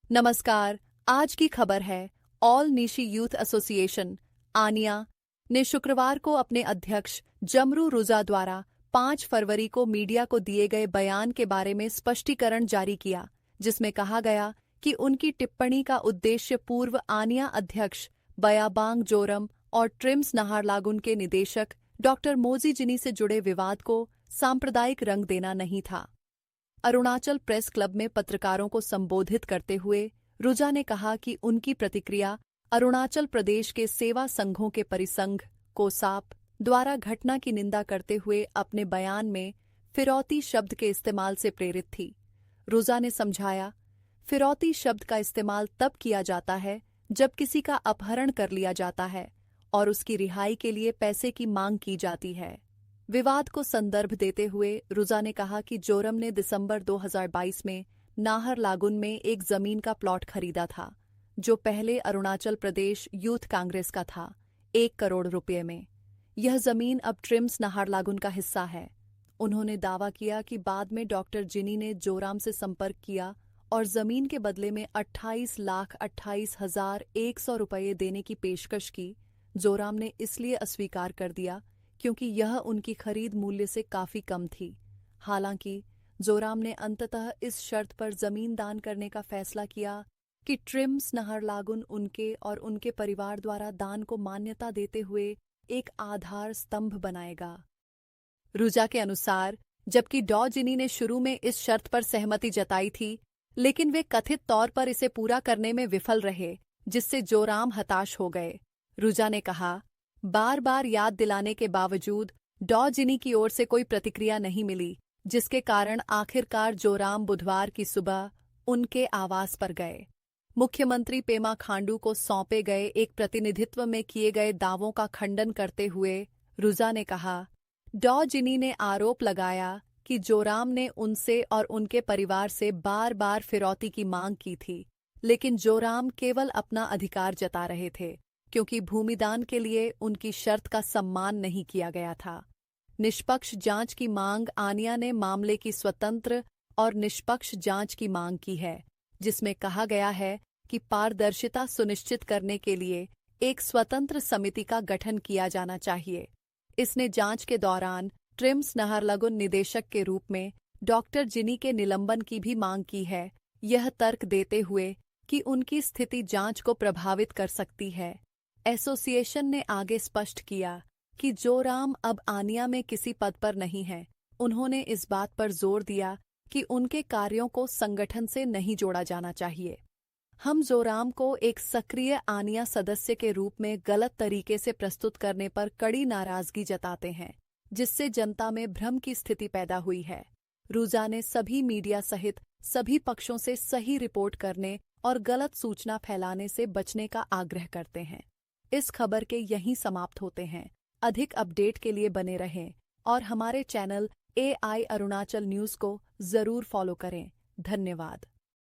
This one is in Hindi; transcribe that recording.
नमस्कार। आज की खबर है ऑल निशी यूथ एसोसिएशन आनिया ने शुक्रवार को अपने अध्यक्ष जमरू रुजा द्वारा 5 फरवरी को मीडिया को दिए गए बयान के बारे में स्पष्टीकरण जारी किया, जिसमें कहा गया कि उनकी टिप्पणी का उद्देश्य पूर्व आनिया अध्यक्ष बयाबांग जोरम और ट्रिम्स नाहरलागुन के निदेशक डॉक्टर मोजी जिनी से जुड़े विवाद को सांप्रदायिक रंग देना नहीं था। अरुणाचल प्रेस क्लब में पत्रकारों को संबोधित करते हुए रुजा ने कहा कि उनकी प्रतिक्रिया अरुणाचल प्रदेश के सेवा संघों के परिसंघ कोसाप द्वारा घटना की निंदा करते हुए अपने बयान में फिरौती शब्द के इस्तेमाल से प्रेरित थी। रुजा ने समझाया, फिरौती शब्द का इस्तेमाल तब किया जाता है जब किसी का अपहरण कर लिया जाता है और उसकी रिहाई के लिए पैसे की मांग की जाती है। विवाद को संदर्भ देते हुए रुजा ने कहा कि जोरम ने दिसंबर 2022 में नाहरलागुन में एक जमीन का प्लॉट खरीदा था, जो पहले अरुणाचल प्रदेश यूथ कांग्रेस का था, 1 करोड़ रुपये में। यह जमीन अब ट्रिम्स नाहरलागुन का हिस्सा है। उन्होंने दावा किया कि बाद में डॉक्टर जिनी ने जोराम से संपर्क किया और जमीन के बदले में 28,28,100 रुपये देने की पेशकश की। जोराम ने इसलिए अस्वीकार कर दिया क्योंकि यह उनकी खरीद मूल्य से काफी कम थी। हालांकि जोराम ने अंततः इस शर्त पर जमीन दान करने का फैसला किया कि ट्रिम्स नाहरलागुन उनके और उनके परिवार द्वारा दान को मान्यता देते हुए एक आधार स्तंभ बनाएगा। रुजा के अनुसार, जबकि डॉ जिनी ने शुरू में इस शर्त पर सहमति जताई थी, लेकिन वे कथित तौर पर इसे पूरा करने में विफल रहे, जिससे जोराम हताश हो गए। रुजा ने कहा, बार बार याद दिलाने के बावजूद डॉ जिनी की ओर से कोई प्रतिक्रिया नहीं मिली, जिसके कारण आखिरकार जोराम बुधवार की सुबह उनके आवास पर गए। मुख्यमंत्री पेमा खांडू को सौंपे गए एक प्रतिनिधित्व में किए गए दावों का खंडन करते हुए रुजा ने कहा, डॉ जिनी ने आरोप लगाया कि जोराम ने उनसे और उनके परिवार से बार बार फिरौती की मांग की थी, लेकिन जोराम केवल अपना अधिकार जता रहे थे क्योंकि भूमिदान के लिए उनकी शर्त का सम्मान नहीं किया गया था। निष्पक्ष जांच की मांग आनिया ने मामले की स्वतंत्र और निष्पक्ष जांच की मांग की है, जिसमें कहा गया है कि पारदर्शिता सुनिश्चित करने के लिए एक स्वतंत्र समिति का गठन किया जाना चाहिए। इसने जांच के दौरान ट्रिम्स नाहरलागुन निदेशक के रूप में डॉक्टर जिनी के निलंबन की भी मांग की है, यह तर्क देते हुए कि उनकी स्थिति जांच को प्रभावित कर सकती है। एसोसिएशन ने आगे स्पष्ट किया कि जोराम अब आनिया में किसी पद पर नहीं हैं। उन्होंने इस बात पर जोर दिया कि उनके कार्यों को संगठन से नहीं जोड़ा जाना चाहिए। हम जोराम को एक सक्रिय आनिया सदस्य के रूप में गलत तरीके से प्रस्तुत करने पर कड़ी नाराजगी जताते हैं, जिससे जनता में भ्रम की स्थिति पैदा हुई है। रुजा ने सभी मीडिया सहित सभी पक्षों से सही रिपोर्ट करने और गलत सूचना फैलाने से बचने का आग्रह करते हैं। इस खबर के यहीं समाप्त होते हैं। अधिक अपडेट के लिए बने रहें और हमारे चैनल AI अरुणाचल न्यूज़ को जरूर फॉलो करें। धन्यवाद।